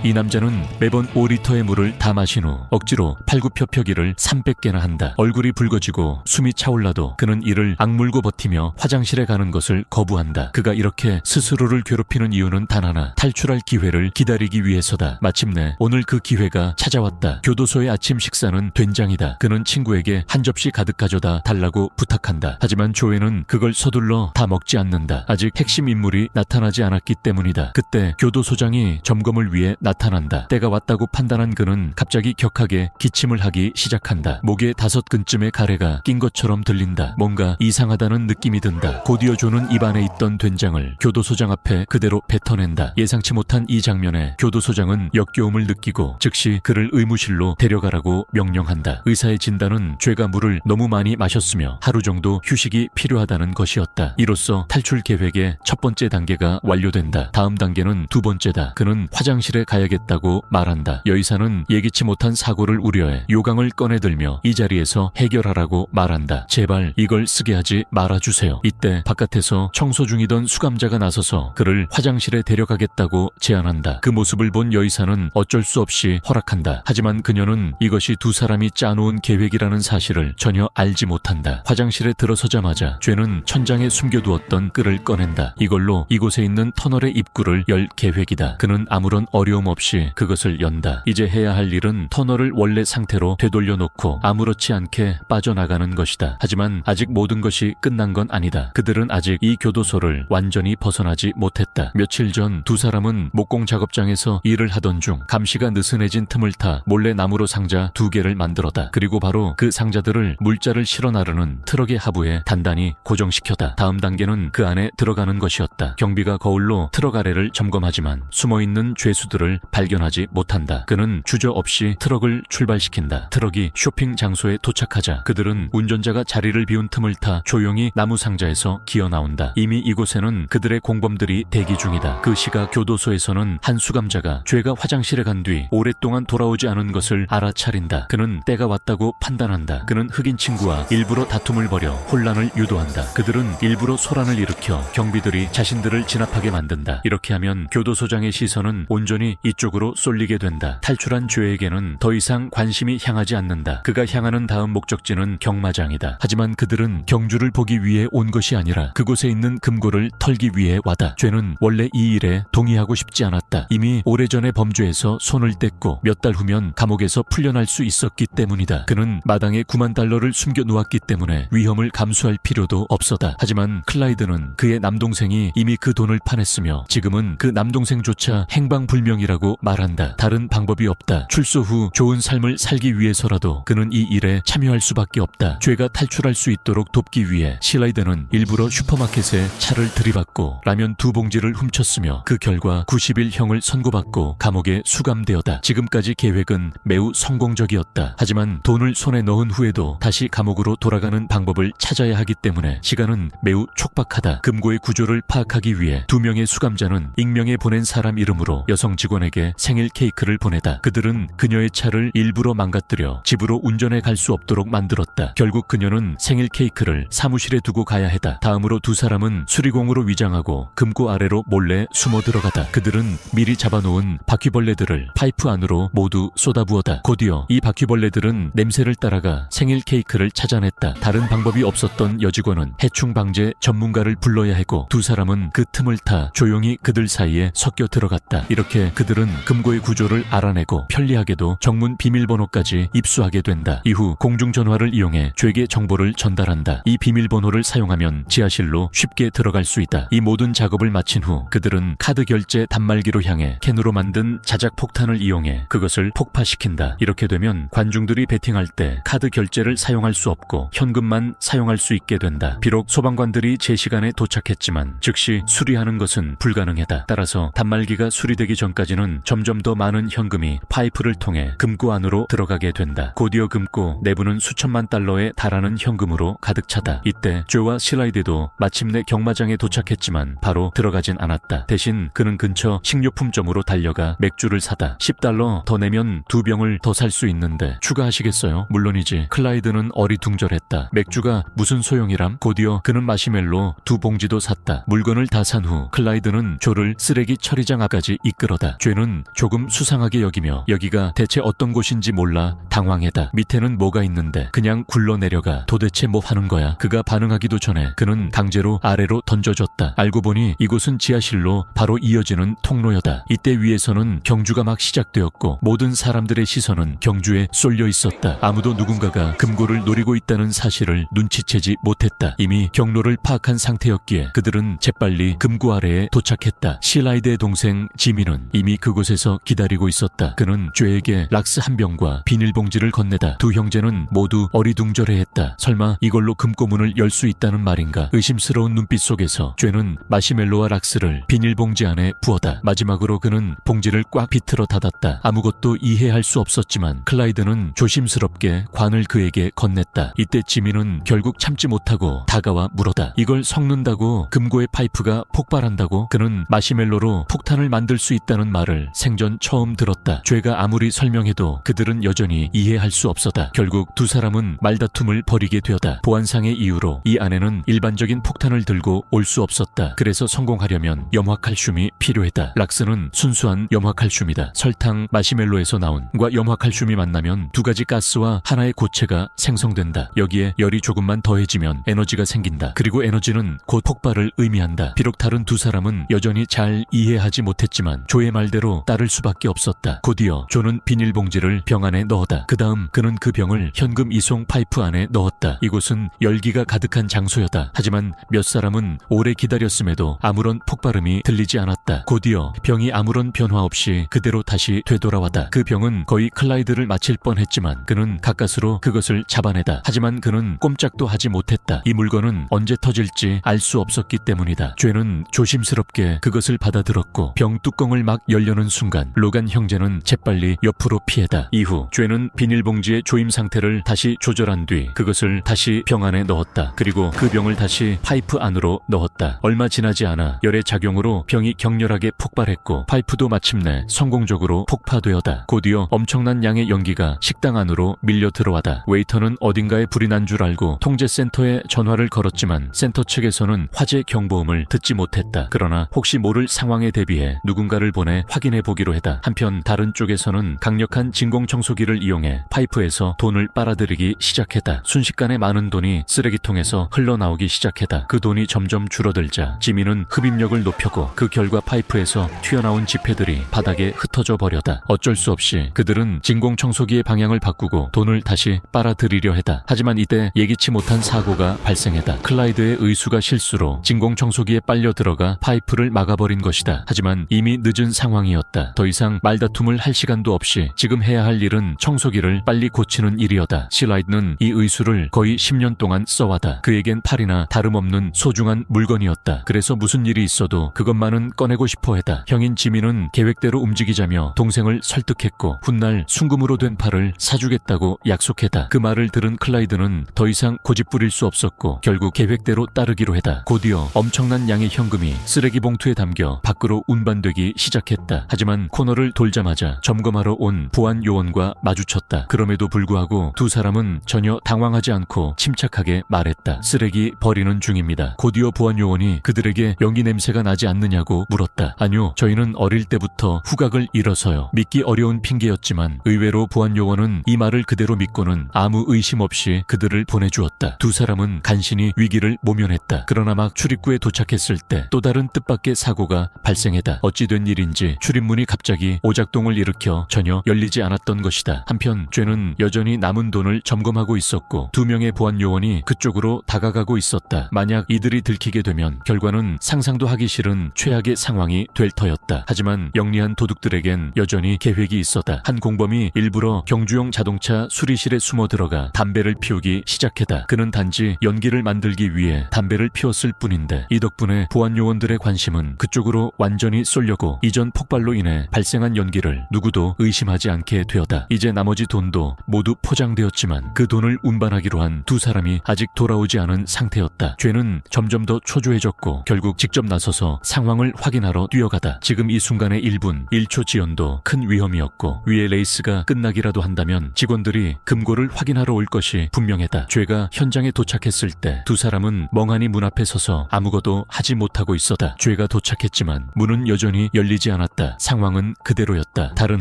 이 남자는 매번 5리터의 물을 다 마신 후 억지로 팔굽혀펴기를 300개나 한다. 얼굴이 붉어지고 숨이 차올라도 그는 이를 악물고 버티며 화장실에 가는 것을 거부한다. 그가 이렇게 스스로를 괴롭히는 이유는 단 하나, 탈출할 기회를 기다리기 위해서다. 마침내 오늘 그 기회가 찾아왔다. 교도소의 아침 식사는 된장이다. 그는 친구에게 한 접시 가득 가져다 달라고 부탁한다. 하지만 조에는 그걸 서둘러 다 먹지 않는다. 아직 핵심 인물이 나타나지 않았기 때문이다. 그때 교도소장이 점검을 위해 나타난다. 때가 왔다고 판단한 그는 갑자기 격하게 기침을 하기 시작한다. 목에 5근쯤의 가래가 낀 것처럼 들린다. 뭔가 이상하다는 느낌이 든다. 곧이어 조는 입안에 있던 된장을 교도소장 앞에 그대로 뱉어낸다. 예상치 못한 이 장면에 교도소장은 역겨움을 느끼고 즉시 그를 의무실로 데려가라고 명령한다. 의사의 진단은 죄가 물을 너무 많이 마셨으며 하루 정도 휴식이 필요하다는 것이었다. 이로써 탈출 계획의 첫 번째 단계가 완료된다. 다음 단계는 두 번째다. 그는 화장실에 가야겠다고 말한다. 여의사는 예기치 못한 사고를 우려해 요강을 꺼내들며 이 자리에서 해결하라고 말한다. 제발 이걸 쓰게 하지 말아주세요. 이때 바깥에서 청소 중이던 수감자가 나서서 그를 화장실에 데려가겠다고 제안한다. 그 모습을 본 여의사는 어쩔 수 없이 허락한다. 하지만 그녀는 이것이 두 사람이 짜놓은 계획이라는 사실을 전혀 알지 못한다. 화장실에 들어서자마자 죄는 천장에 숨겨두었던 끌을 꺼낸다. 이걸로 이곳에 있는 터널의 입구를 열 계획이다. 그는 아무런 어려움 없이 그것을 연다. 이제 해야 할 일은 터널을 원래 상태로 되돌려놓고 아무렇지 않게 빠져나가는 것이다. 하지만 아직 모든 것이 끝난 건 아니다. 그들은 아직 이 교도소를 완전히 벗어나지 못했다. 며칠 전 두 사람은 목공 작업장에서 일을 하던 중 감시가 느슨해진 틈을 타 몰래 나무로 상자 2개를 만들었다. 그리고 바로 그 상자들을 물자를 실어 나르는 트럭의 하부에 단단히 고정시켰다. 다음 단계는 그 안에 들어가는 것이었다. 경비가 거울로 트럭 아래를 점검하지만 숨어있는 죄수들을 발견하지 못한다. 그는 주저없이 트럭을 출발시킨다. 트럭이 쇼핑 장소에 도착하자 그들은 운전자가 자리를 비운 틈을 타 조용히 나무 상자에서 기어 나온다. 이미 이곳에는 그들의 공범들이 대기 중이다. 그 시각 교도소에서는 한 수감자가 죄가 화장실에 간 뒤 오랫동안 돌아오지 않은 것을 알아차린다. 그는 때가 왔다고 판단한다. 그는 흑인 친구와 일부러 다툼을 벌여 혼란을 유도한다. 그들은 일부러 소란을 일으켜 경비들이 자신들을 진압하게 만든다. 이렇게 하면 교도소장의 시선은 온전히 이쪽으로 쏠리게 된다. 탈출한 죄에게는 더 이상 관심이 향하지 않는다. 그가 향하는 다음 목적지는 경마장이다. 하지만 그들은 경주를 보기 위해 온 것이 아니라 그곳에 있는 금고를 털기 위해 와다. 죄는 원래 이 일에 동의하고 싶지 않았다. 이미 오래전에 범죄에서 손을 뗐고 몇 달 후면 감옥에서 풀려날 수 있었기 때문이다. 그는 마당에 9만 달러를 숨겨 놓았기 때문에 위험을 감수할 필요도 없었다. 하지만 클라이드는 그의 남동생이 이미 그 돈을 파냈으며 지금은 그 남동생조차 행방불명이라고 말한다. 다른 방법이 없다. 출소 후 좋은 삶을 살기 위해서라도 그는 이 일에 참여할 수밖에 없다. 죄가 탈출할 수 있도록 돕기 위해 실라이드는 일부러 슈퍼마켓에 차를 들이받고 라면 2봉지를 훔쳤으며 그 결과 90일형을 선고받고 감옥에 수감되었다. 지금까지 계획은 매우 성공적이었다. 하지만 돈을 손에 넣은 후에도 다시 감옥으로 돌아가는 방법을 찾아야 하기 때문에 시간은 매우 촉박하다. 금고의 구조를 파악하기 위해 2명의 수감자는 익명에 보낸 사람 이름으로 여성 직원에게 생일 케이크를 보내다. 그들은 그녀의 차를 일부러 망가뜨려 집으로 운전해 갈 수 없도록 만들었다. 결국 그녀는 생일 케이크를 사무실에 두고 가야 했다. 다음으로 두 사람은 수리공으로 위장하고 금고 아래로 몰래 숨어 들어가다. 그들은 미리 잡아놓은 바퀴벌레들을 파이프 안으로 모두 쏟아부었다. 곧이어 이 바퀴벌레들은 냄새를 따라가 생일 케이크를 찾아냈다. 다른 방법이 없었던 여직원은 해충 방제 전문가를 불러야 했고 두 사람은 그 틈을 타 조용히 그들 사이에 섞여 들어갔다. 이렇게 그들은 금고의 구조를 알아내고 편리하게도 정문 비밀번호까지 입수하게 된다. 이후 공중전화를 이용해 죄에게 정보를 전달한다. 이 비밀번호를 사용하면 지하실로 쉽게 들어갈 수 있다. 이 모든 작업을 마친 후 그들은 카드 결제 단말기로 향해 캔으로 만든 자작 폭탄을 이용해 그것을 폭파시킨다. 이렇게 되면 관중들이 베팅할 때 카드 결제를 사용할 수 없고 현금만 사용할 수 있게 된다. 비록 소방관들이 제 시간에 도착했지만 즉시 수리하는 것은 불가능했다. 따라서 단말기가 수리되기 전까지는 점점 더 많은 현금이 파이프를 통해 금고 안으로 들어가게 된다. 곧이어 금고 내부는 수천만 달러에 달하는 현금으로 가득 차다. 이때 조와 실라이드도 마침내 경마장에 도착했지만 바로 들어가진 않았다. 대신 그는 근처 식료품점으로 달려가 맥주를 사다. 10달러 더 내면 2병을 더 살 수 있는데 추가하시겠어요? 물론이지. 클라이드는 어리둥절했다. 맥주가 무슨 소용이람? 곧이어 그는 마시멜로 2봉지도 샀다. 물건을 다 산 후 클라이드는 조를 쓰레기 처리장 앞까지 이끌어다. 죄 죄는 조금 수상하게 여기며 여기가 대체 어떤 곳인지 몰라 당황했다. 밑에는 뭐가 있는데 그냥 굴러내려가 도대체 뭐 하는 거야. 그가 반응하기도 전에 그는 강제로 아래로 던져줬다. 알고 보니 이곳은 지하실로 바로 이어지는 통로였다. 이때 위에서는 경주가 막 시작되었고 모든 사람들의 시선은 경주에 쏠려 있었다. 아무도 누군가가 금고를 노리고 있다는 사실을 눈치채지 못했다. 이미 경로를 파악한 상태였기에 그들은 재빨리 금고 아래에 도착했다. 실라이드의 동생 지미는 이미 그곳에서 기다리고 있었다. 그는 죄에게 락스 한 병과 비닐봉지를 건네다. 두 형제는 모두 어리둥절해했다. 설마 이걸로 금고문을 열 수 있다는 말인가? 의심스러운 눈빛 속에서 죄는 마시멜로와 락스를 비닐봉지 안에 부어다. 마지막으로 그는 봉지를 꽉 비틀어 닫았다. 아무것도 이해할 수 없었지만 클라이드는 조심스럽게 관을 그에게 건넸다. 이때 지미는 결국 참지 못하고 다가와 물어다. 이걸 섞는다고 금고의 파이프가 폭발한다고? 그는 마시멜로로 폭탄을 만들 수 있다는 말을 생전 처음 들었다. 죄가 아무리 설명해도 그들은 여전히 이해할 수 없었다. 결국 두 사람은 말다툼을 벌이게 되었다. 보안상의 이유로 이 안에는 일반적인 폭탄을 들고 올 수 없었다. 그래서 성공하려면 염화칼슘이 필요했다. 락스는 순수한 염화칼슘이다. 설탕, 마시멜로에서 나온 과 염화칼슘이 만나면 두 가지 가스와 하나의 고체가 생성된다. 여기에 열이 조금만 더해지면 에너지가 생긴다. 그리고 에너지는 곧 폭발을 의미한다. 비록 다른 두 사람은 여전히 잘 이해하지 못했지만 조의 말대로 따를 수밖에 없었다. 곧이어 조는 비닐봉지를 병 안에 넣었다. 그 다음 그는 그 병을 현금 이송 파이프 안에 넣었다. 이곳은 열기가 가득한 장소였다. 하지만 몇 사람은 오래 기다렸음에도 아무런 폭발음이 들리지 않았다. 곧이어 병이 아무런 변화 없이 그대로 다시 되돌아왔다. 그 병은 거의 클라이드를 마칠 뻔했지만 그는 가까스로 그것을 잡아내다. 하지만 그는 꼼짝도 하지 못했다. 이 물건은 언제 터질지 알 수 없었기 때문이다. 죄는 조심스럽게 그것을 받아들었고 병 뚜껑을 막 열려는 순간 로간 형제는 재빨리 옆으로 피해다. 이후 죄는 비닐봉지의 조임 상태를 다시 조절한 뒤 그것을 다시 병 안에 넣었다. 그리고 그 병을 다시 파이프 안으로 넣었다. 얼마 지나지 않아 열의 작용으로 병이 격렬하게 폭발했고 파이프도 마침내 성공적으로 폭파되었다. 곧이어 엄청난 양의 연기가 식당 안으로 밀려 들어와다. 웨이터는 어딘가에 불이 난 줄 알고 통제센터에 전화를 걸었지만 센터 측에서는 화재 경보음을 듣지 못했다. 그러나 혹시 모를 상황에 대비해 누군가를 보내 확인해 보기로 했다. 한편 다른 쪽에서는 강력한 진공청소기를 이용해 파이프에서 돈을 빨아들이기 시작했다. 순식간에 많은 돈이 쓰레기통에서 흘러나오기 시작했다. 그 돈이 점점 줄어들자 지미는 흡입력을 높였고 그 결과 파이프에서 튀어나온 지폐들이 바닥에 흩어져 버렸다. 어쩔 수 없이 그들은 진공청소기의 방향을 바꾸고 돈을 다시 빨아들이려 했다. 하지만 이때 예기치 못한 사고가 발생했다. 클라이드의 의수가 실수로 진공청소기에 빨려 들어가 파이프를 막아버린 것이다. 하지만 이미 늦은 상황이었다. 더 이상 말다툼을 할 시간도 없이 지금 해야 할 일은 청소기를 빨리 고치는 일이었다. 실라이드는 이 의수를 거의 10년 동안 써왔다. 그에겐 팔이나 다름없는 소중한 물건이었다. 그래서 무슨 일이 있어도 그것만은 꺼내고 싶어 했다. 형인 지미는 계획대로 움직이자며 동생을 설득했고 훗날 순금으로 된 팔을 사주겠다고 약속했다. 그 말을 들은 클라이드는 더 이상 고집부릴 수 없었고 결국 계획대로 따르기로 했다. 곧이어 엄청난 양의 현금이 쓰레기 봉투에 담겨 밖으로 운반되기 시작했다. 하지만 코너를 돌자마자 점검하러 온 보안 요원과 마주쳤다. 그럼에도 불구하고 두 사람은 전혀 당황하지 않고 침착하게 말했다. 쓰레기 버리는 중입니다. 곧이어 보안 요원이 그들에게 연기 냄새가 나지 않느냐고 물었다. 아니요, 저희는 어릴 때부터 후각을 잃어서요. 믿기 어려운 핑계였지만 의외로 보안 요원은 이 말을 그대로 믿고는 아무 의심 없이 그들을 보내주었다. 두 사람은 간신히 위기를 모면했다. 그러나 막 출입구에 도착했을 때 또 다른 뜻밖의 사고가 발생했다. 어찌 된 일인지 출입문이 갑자기 오작동을 일으켜 전혀 열리지 않았던 것이다. 한편 죄는 여전히 남은 돈을 점검하고 있었고 두 명의 보안 요원이 그쪽으로 다가가고 있었다. 만약 이들이 들키게 되면 결과는 상상도 하기 싫은 최악의 상황이 될 터였다. 하지만 영리한 도둑들에겐 여전히 계획이 있었다. 한 공범이 일부러 경주용 자동차 수리실에 숨어 들어가 담배를 피우기 시작했다. 그는 단지 연기를 만들기 위해 담배를 피웠을 뿐인데 이 덕분에 보안 요원들의 관심은 그쪽으로 완전히 쏠려고 이전 폭발로 인해 발생한 연기를 누구도 의심하지 않게 되었다. 이제 나머지 돈도 모두 포장되었지만 그 돈을 운반하기로 한 두 사람이 아직 돌아오지 않은 상태였다. 죄는 점점 더 초조해졌고 결국 직접 나서서 상황을 확인하러 뛰어가다. 지금 이 순간의 1분 1초 지연도 큰 위험이었고 위에 레이스가 끝나기라도 한다면 직원들이 금고를 확인하러 올 것이 분명했다. 죄가 현장에 도착했을 때 두 사람은 멍하니 문 앞에 서서 아무것도 하지 못하고 있었다. 죄가 도착했지만 문은 여전히 열리지 않았다. 있었다. 상황은 그대로였다. 다른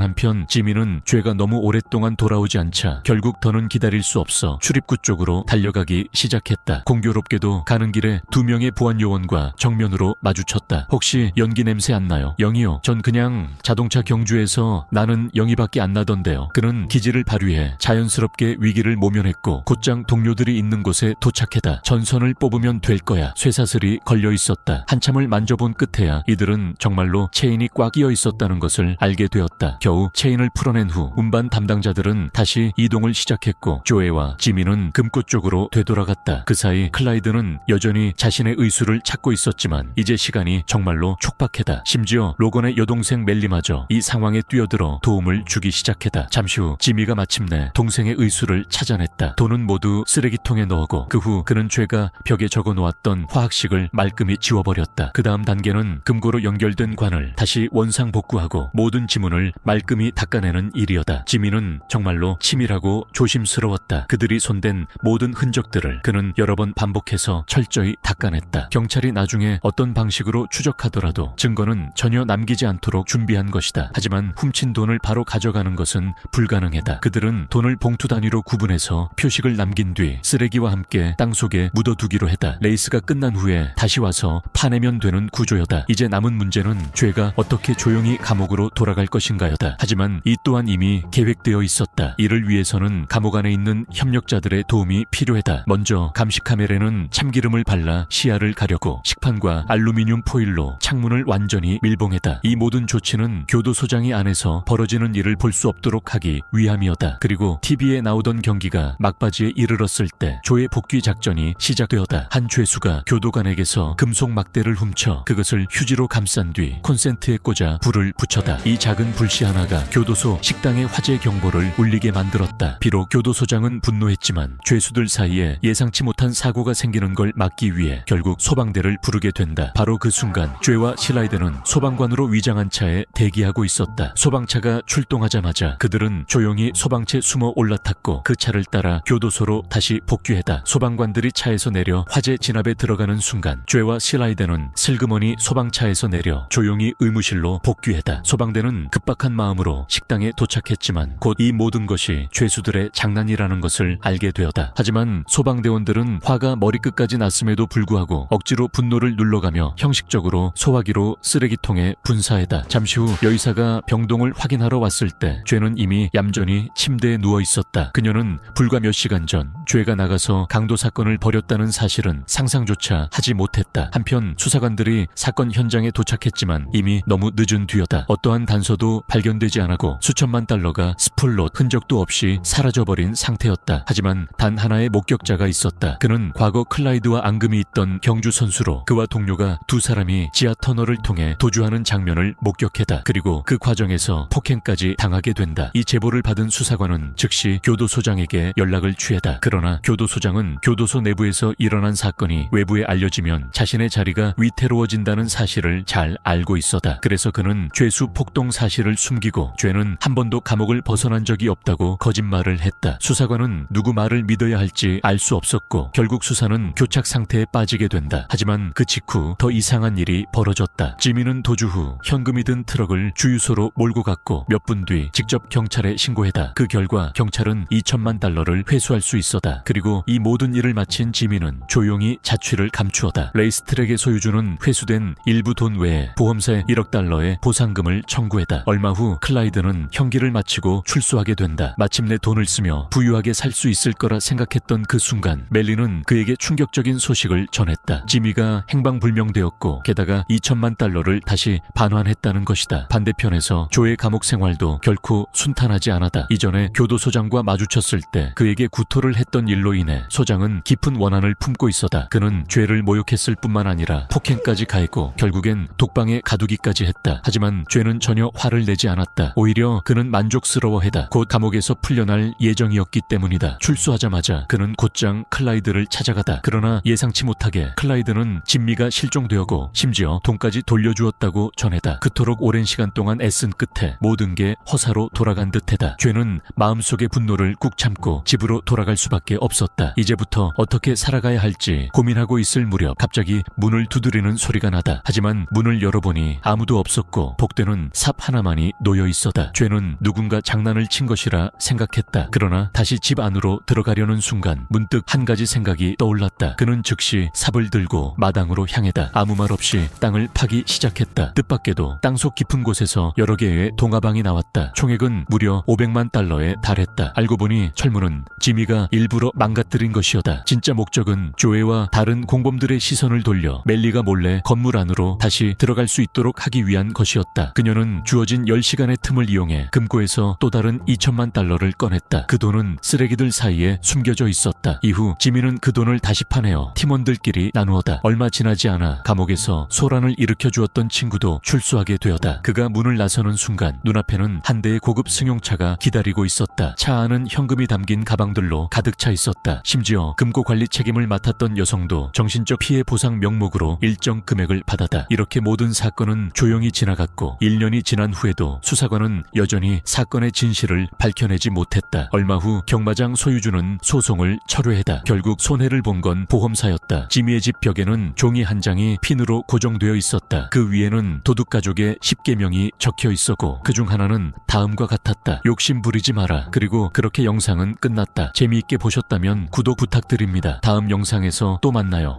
한편 지민은 죄가 너무 오랫동안 돌아오지 않자 결국 더는 기다릴 수 없어 출입구 쪽으로 달려가기 시작했다. 공교롭게도 가는 길에 2명의 보안요원과 정면으로 마주쳤다. 혹시 연기 냄새 안 나요? 영희요. 전 그냥 자동차 경주에서 나는 영희밖에 안 나던데요. 그는 기지를 발휘해 자연스럽게 위기를 모면했고 곧장 동료들이 있는 곳에 도착했다. 전선을 뽑으면 될 거야. 쇠사슬이 걸려 있었다. 한참을 만져본 끝에야 이들은 정말로 체인이 꽉 끼어 있었다는 것을 알게 되었다. 겨우 체인을 풀어낸 후 운반 담당자들은 다시 이동을 시작했고 조에와 지민은 금고 쪽으로 되돌아갔다. 그 사이 클라이드는 여전히 자신의 의수를 찾고 있었지만 이제 시간이 정말로 촉박했다. 심지어 로건의 여동생 멜리마저 이 상황에 뛰어들어 도움을 주기 시작했다. 잠시 후 지미가 마침내 동생의 의수를 찾아냈다. 돈은 모두 쓰레기통에 넣었고 그 후 그는 죄가 벽에 적어놓았던 화학식을 말끔히 지워버렸다. 그 다음 단계는 금고로 연결된 관을 다시 원상복구하고 모든 지문을 말끔히 닦아내는 일이었다. 지미는 정말로 치밀하고 조심스러웠다. 그들이 손댄 모든 흔적들을 그는 여러 번 반복해서 철저히 닦아냈다. 경찰이 나중에 어떤 방식으로 추적하더라도 증거는 전혀 남기지 않도록 준비한 것이다. 하지만 훔친 돈을 바로 가져가는 것은 불가능했다. 그들은 돈을 봉투 단위로 구분해서 표식을 남긴 뒤 쓰레기와 함께 땅속에 묻어두기로 했다. 레이스가 끝난 후에 다시 와서 파내면 되는 구조였다. 이제 남은 문제는 죄가 어떻게 조용히 감옥으로 돌아갈 것인가였다. 하지만 이 또한 이미 계획되어 있었다. 이를 위해서는 감옥 안에 있는 협력자들의 도움이 필요했다. 먼저 감시 카메라는 참기름을 발라 시야를 가렸고 식판과 알루미늄 포일로 창문을 완전히 밀봉했다. 이 모든 조치는 교도소장이 안에서 벌어지는 일을 볼 수 없도록 하기 위함이었다. 그리고 TV에 나오던 경기가 막바지에 이르렀을 때 조의 복귀 작전이 시작되었다. 한 죄수가 교도관에게서 금속 막대를 훔쳐 그것을 휴지로 감싼 뒤 콘센트에 꽂아 불을 붙였다. 이 작은 불씨 하나가 교도소 식당의 화재 경보를 울리게 만들었다. 비록 교도소장은 분노했지만 죄수들 사이에 예상치 못한 사고가 생기는 걸 막기 위해 결국 소방대를 부르게 된다. 바로 그 순간 죄와 실라이드는 소방관으로 위장한 차에 대기하고 있었다. 소방차가 출동하자마자 그들은 조용히 소방차에 숨어 올라탔고 그 차를 따라 교도소로 다시 복귀했다. 소방관들이 차에서 내려 화재 진압에 들어가는 순간 죄와 실라이드는 슬그머니 소방차에서 내려 조용히 의무실로 복귀했다. 소방대는 급박한 마음으로 식당에 도착했지만 곧 이 모든 것이 죄수들의 장난이라는 것을 알게 되었다. 하지만 소방대원들은 화가 머리끝까지 났음에도 불구하고 억지로 분노를 눌러가며 형식적으로 소화기로 쓰레기통에 분사했다. 잠시 후 여의사가 병동을 확인하러 왔을 때 죄는 이미 얌전히 침대에 누워 있었다. 그녀는 불과 몇 시간 전 죄가 나가서 강도 사건을 벌였다는 사실은 상상조차 하지 못했다. 한편 수사관들이 사건 현장에 도착했지만 이미 너무 늦은 뒤였다. 어떠한 단서도 발견되지 않았고 수천만 달러가 스플롯 흔적도 없이 사라져버린 상태였다. 하지만 단 하나의 목격자가 있었다. 그는 과거 클라이드와 앙금이 있던 경주 선수로 그와 동료가 두 사람이 지하 터널을 통해 도주하는 장면을 목격했다. 그리고 그 과정에서 폭행까지 당하게 된다. 이 제보를 받은 수사관은 즉시 교도소장에게 연락을 취했다. 그러나 교도소장은 교도소 내부에서 일어난 사건이 외부에 알려지면 자신의 자리가 위태로워진다는 사실을 잘 알고 있었다. 그래서 그는 죄수 폭동 사실을 숨기고 죄는 한 번도 감옥을 벗어난 적이 없다고 거짓말을 했다. 수사관은 누구 말을 믿어야 할지 알 수 없었고 결국 수사는 교착 상태에 빠지게 된다. 하지만 그 직후 더 이상한 일이 벌어졌다. 지미는 도주 후 현금이 든 트럭을 주유소로 몰고 갔고 몇 분 뒤 직접 경찰에 신고했다. 그 결과 경찰은 2천만 달러를 회수할 수 있었다. 그리고 이 모든 일을 마친 지미는 조용히 자취를 감추었다. 레이스트랙의 소유주는 회수된 일부 돈 외에 보험사에 1억 달러의 보상금을 청구했다. 얼마 후 클라이드는 형기를 마치고 출소하게 된다. 마침내 돈을 쓰며 부유하게 살 수 있을 거라 생각했던 그 순간 멜리는 그에게 충격적인 소식을 전했다. 지미가 행방불명되었고 게다가 2천만 달러를 다시 반환했다는 것이다. 반대편에서 조의 감옥 생활도 결코 순탄하지 않았다. 이전에 교도소장과 마주쳤을 때 그에게 구토를 했던 일로 인해 소장은 깊은 원한을 품고 있었다. 그는 죄를 모욕했을 뿐만 아니라 폭행까지 가했고 결국엔 독방에 가두기까지 했다. 하지만 죄는 전혀 화를 내지 않았다. 오히려 그는 만족스러워했다. 곧 감옥에서 풀려날 예정이었기 때문이다. 출소하자마자 그는 곧장 클라이드를 찾아가다. 그러나 예상치 못하게 클라이드는 진미가 실종되었고 심지어 돈까지 돌려주었다고 전했다. 그토록 오랜 시간 동안 애쓴 끝에 모든 게 허사로 돌아간 듯하다. 죄는 마음속의 분노를 꾹 참고 집으로 돌아갈 수밖에 수밖에 없었다. 이제부터 어떻게 살아가야 할지 고민하고 있을 무렵 갑자기 문을 두드리는 소리가 나다. 하지만 문을 열어보니 아무도 없었고 복되는 삽 하나만이 놓여 있었다. 죄는 누군가 장난을 친 것이라 생각했다. 그러나 다시 집 안으로 들어가려는 순간 문득 한 가지 생각이 떠올랐다. 그는 즉시 삽을 들고 마당으로 향했다. 아무 말 없이 땅을 파기 시작했다. 뜻밖에도 땅속 깊은 곳에서 여러 개의 동화방이 나왔다. 총액은 무려 500만 달러에 달했다. 알고 보니 철문은 지미가 일부러 망가뜨린 것이었다. 진짜 목적은 조에와 다른 공범들의 시선을 돌려 멜리가 몰래 건물 안으로 다시 들어갈 수 있도록 하기 위한 것이었다. 그녀는 주어진 10시간의 틈을 이용해 금고에서 또 다른 2천만 달러를 꺼냈다. 그 돈은 쓰레기들 사이에 숨겨져 있었다. 이후 지미는 그 돈을 다시 파내어 팀원들끼리 나누었다. 얼마 지나지 않아 감옥에서 소란을 일으켜 주었던 친구도 출소하게 되었다. 그가 문을 나서는 순간 눈앞에는 한 대의 고급 승용차가 기다리고 있었다. 차 안은 현금이 담긴 가방들로 가득 차 있었다. 심지어 금고 관리 책임을 맡았던 여성도 정신적 피해 보상 명목으로 일정 금액을 받았다. 이렇게 모든 사건은 조용히 지나갔고 1년이 지난 후에도 수사관은 여전히 사건의 진실을 밝혀내지 못했다. 얼마 후 경마장 소유주는 소송을 철회했다. 결국 손해를 본 건 보험사였다. 지미의 집 벽에는 종이 한 장이 핀으로 고정되어 있었다. 그 위에는 도둑가족의 10계명이 적혀 있었고 그중 하나는 다음과 같았다. 욕심 부리지 마라. 그리고 그렇게 영상은 끝났다. 재미있게 보셨다면 구독 부탁드립니다. 다음 영상에서 또 만나요.